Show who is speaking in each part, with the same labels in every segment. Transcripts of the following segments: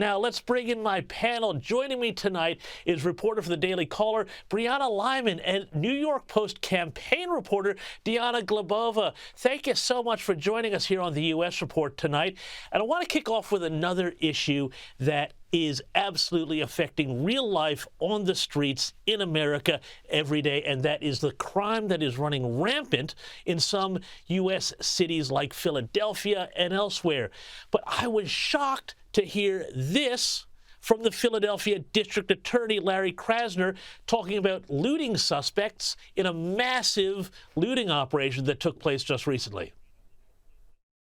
Speaker 1: Now let's bring in my panel. Joining me tonight is reporter for the Daily Caller, Brianna Lyman, and New York Post campaign reporter, Diana Glebova. Thank you so much for joining us here on the U.S. Report tonight. And I want to kick off with another issue that is absolutely affecting real life on the streets in America every day, and that is the crime that is running rampant in some U.S. cities like Philadelphia and elsewhere. But I was shocked to hear this from the Philadelphia District Attorney, Larry Krasner, talking about looting suspects in a massive looting operation that took place just recently.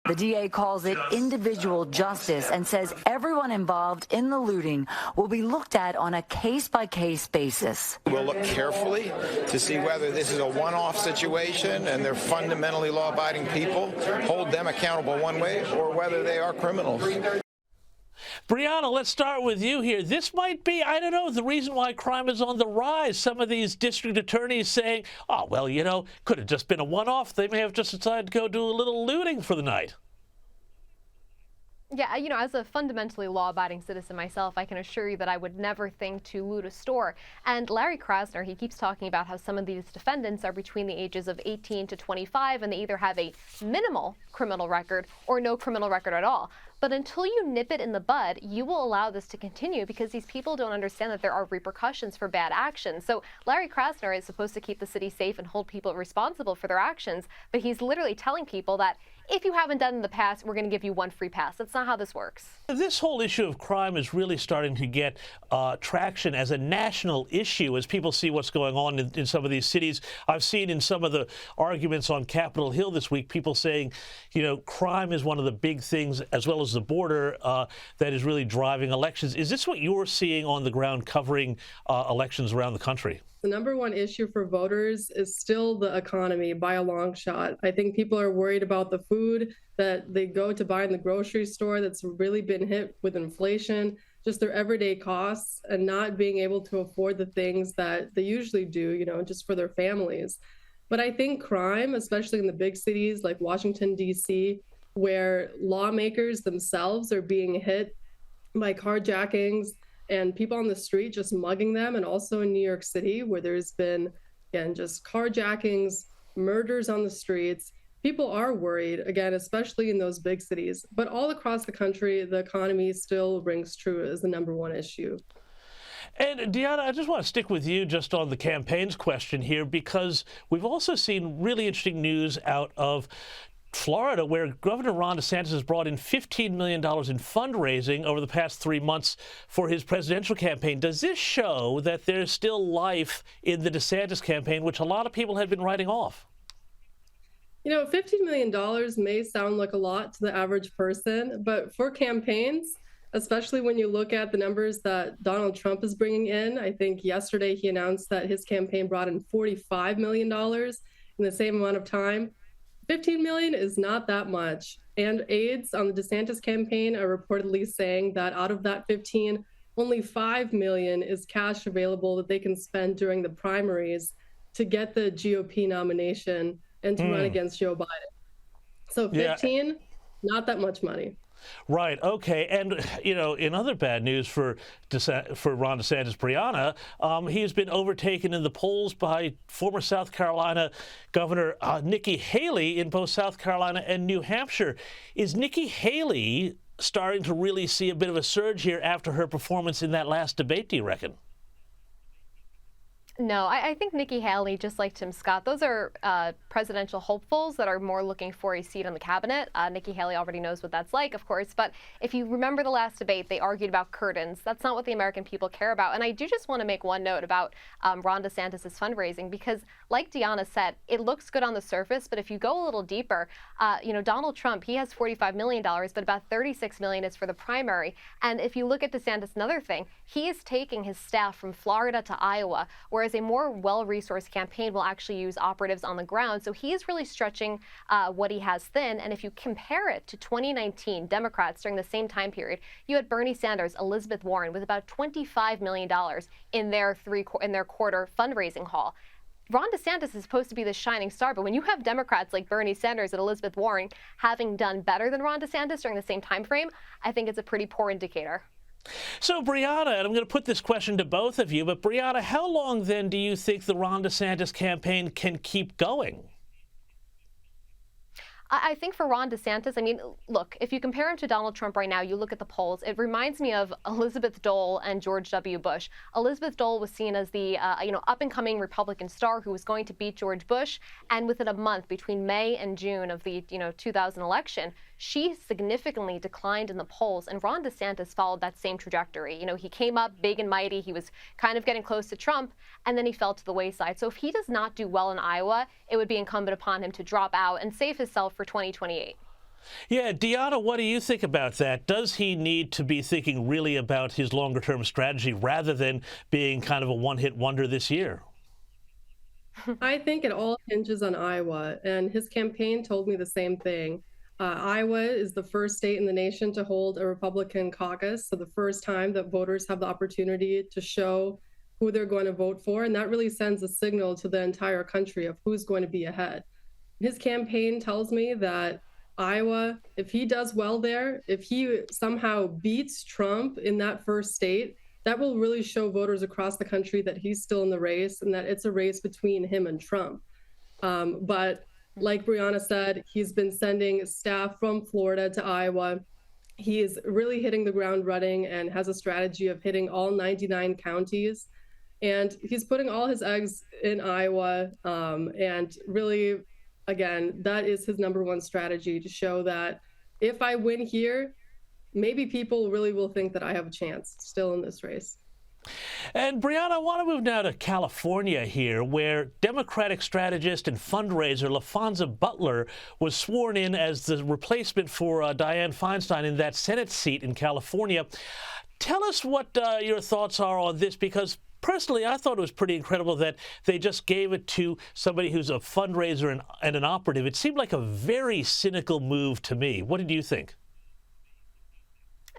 Speaker 2: The DA calls it individual justice and says everyone involved in the looting will be looked at on a case-by-case basis.
Speaker 3: We'll look carefully to see whether this is a one-off situation and they're fundamentally law-abiding people, hold them accountable one way, or whether they are criminals.
Speaker 1: Brianna, let's start with you here. This might be, I don't know, the reason why crime is on the rise. Some of these district attorneys saying, oh, well, you know, could have just been a one-off. They may have just decided to go do a little looting for the night.
Speaker 4: Yeah, you know, as a fundamentally law-abiding citizen myself, I can assure you that I would never think to loot a store. And Larry Krasner, he keeps talking about how some of these defendants are between the ages of 18 to 25, and they either have a minimal criminal record or no criminal record at all. But until you nip it in the bud, you will allow this to continue because these people don't understand that there are repercussions for bad actions. So Larry Krasner is supposed to keep the city safe and hold people responsible for their actions, but he's literally telling people that if you haven't done it in the past, we're going to give you one free pass. That's not how this works.
Speaker 1: This whole issue of crime is really starting to get traction as a national issue as people see what's going on in some of these cities. I've seen in some of the arguments on Capitol Hill this week, people saying, you know, crime is one of the big things, as well as the border, that is really driving elections. Is this what you're seeing on the ground covering elections around the country?
Speaker 5: The number one issue for voters is still the economy by a long shot. I think people are worried about the food that they go to buy in the grocery store that's really been hit with inflation, just their everyday costs, and not being able to afford the things that they usually do, you know, just for their families. But I think crime, especially in the big cities like Washington, D.C., where lawmakers themselves are being hit by carjackings and people on the street just mugging them, and also in New York City, where there's been, again, just carjackings, murders on the streets. People are worried, again, especially in those big cities. But all across the country, the economy still rings true as the number one issue.
Speaker 1: And Diana, I just want to stick with you just on the campaigns question here, because we've also seen really interesting news out of Florida, where Governor Ron DeSantis has brought in $15 million in fundraising over the past 3 months for his presidential campaign. Does this show that there's still life in the DeSantis campaign, which a lot of people had been writing off?
Speaker 5: You know, $15 million may sound like a lot to the average person, but for campaigns, especially when you look at the numbers that Donald Trump is bringing in, I think yesterday he announced that his campaign brought in $45 million in the same amount of time. 15 million is not that much. And aides on the DeSantis campaign are reportedly saying that out of that 15, only 5 million is cash available that they can spend during the primaries to get the GOP nomination and to run against Joe Biden. So 15, not that much money.
Speaker 1: Right. Okay. And, you know, in other bad news for Ron DeSantis, Brianna, he has been overtaken in the polls by former South Carolina Governor Nikki Haley in both South Carolina and New Hampshire. Is Nikki Haley starting to really see a bit of a surge here after her performance in that last debate, do you reckon?
Speaker 4: No, I think Nikki Haley, just like Tim Scott, those are presidential hopefuls that are more looking for a seat on the cabinet. Nikki Haley already knows what that's like, of course. But if you remember the last debate, they argued about curtains. That's not what the American people care about. And I do just want to make one note about Ron DeSantis' fundraising, because like Diana said, it looks good on the surface. But if you go a little deeper, you know, Donald Trump, he has $45 million, but about $36 million is for the primary. And if you look at DeSantis, another thing, he is taking his staff from Florida to Iowa, whereas a more well-resourced campaign will actually use operatives on the ground. So he is really stretching what he has thin. And if you compare it to 2019 Democrats during the same time period, you had Bernie Sanders, Elizabeth Warren with about $25 million in their quarter fundraising haul. Ron DeSantis is supposed to be the shining star, but when you have Democrats like Bernie Sanders and Elizabeth Warren having done better than Ron DeSantis during the same time frame, I think it's a pretty poor indicator.
Speaker 1: So, Brianna, and I'm going to put this question to both of you, but Brianna, how long then do you think the Ron DeSantis campaign can keep going?
Speaker 4: I think for Ron DeSantis, I mean, look, if you compare him to Donald Trump right now, you look at the polls, it reminds me of Elizabeth Dole and George W. Bush. Elizabeth Dole was seen as the, up-and-coming Republican star who was going to beat George Bush. And within a month, between May and June of the, 2000 election, she significantly declined in the polls. And Ron DeSantis followed that same trajectory. He came up big and mighty. He was kind of getting close to Trump, and then he fell to the wayside. So if he does not do well in Iowa, it would be incumbent upon him to drop out and save himself for 2028.
Speaker 1: Yeah, Deanna, what do you think about that? Does he need to be thinking really about his longer-term strategy rather than being kind of a one-hit wonder this year?
Speaker 5: I think it all hinges on Iowa, and his campaign told me the same thing. Iowa is the first state in the nation to hold a Republican caucus, so the first time that voters have the opportunity to show who they're going to vote for, and that really sends a signal to the entire country of who's going to be ahead. His campaign tells me that Iowa, if he does well there, if he somehow beats Trump in that first state, that will really show voters across the country that he's still in the race and that it's a race between him and Trump. But like Brianna said, he's been sending staff from Florida to Iowa. He is really hitting the ground running and has a strategy of hitting all 99 counties. And he's putting all his eggs in Iowa. And really, again, that is his number one strategy, to show that if I win here, maybe people really will think that I have a chance still in this race.
Speaker 1: And Brianna, I want to move now to California here, where Democratic strategist and fundraiser LaFonza Butler was sworn in as the replacement for Dianne Feinstein in that Senate seat in California. Tell us what your thoughts are on this, because personally, I thought it was pretty incredible that they just gave it to somebody who's a fundraiser and an operative. It seemed like a very cynical move to me. What did you think?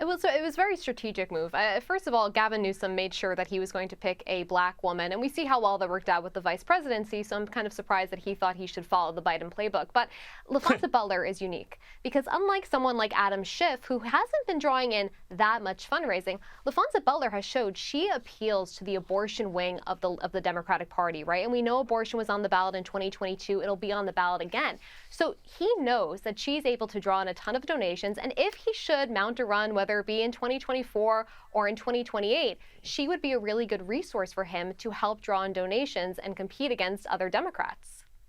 Speaker 4: It was a very strategic move. First of all, Gavin Newsom made sure that he was going to pick a black woman, and we see how well that worked out with the vice presidency, so I'm kind of surprised that he thought he should follow the Biden playbook. But LaFonza Butler is unique because unlike someone like Adam Schiff, who hasn't been drawing in that much fundraising, LaFonza Butler has showed she appeals to the abortion wing of the Democratic Party, right? And we know abortion was on the ballot in 2022. It'll be on the ballot again. So he knows that she's able to draw in a ton of donations, and if he should mount a run, whether it be in 2024 or in 2028, she would be a really good resource for him to help draw in donations and compete against other Democrats.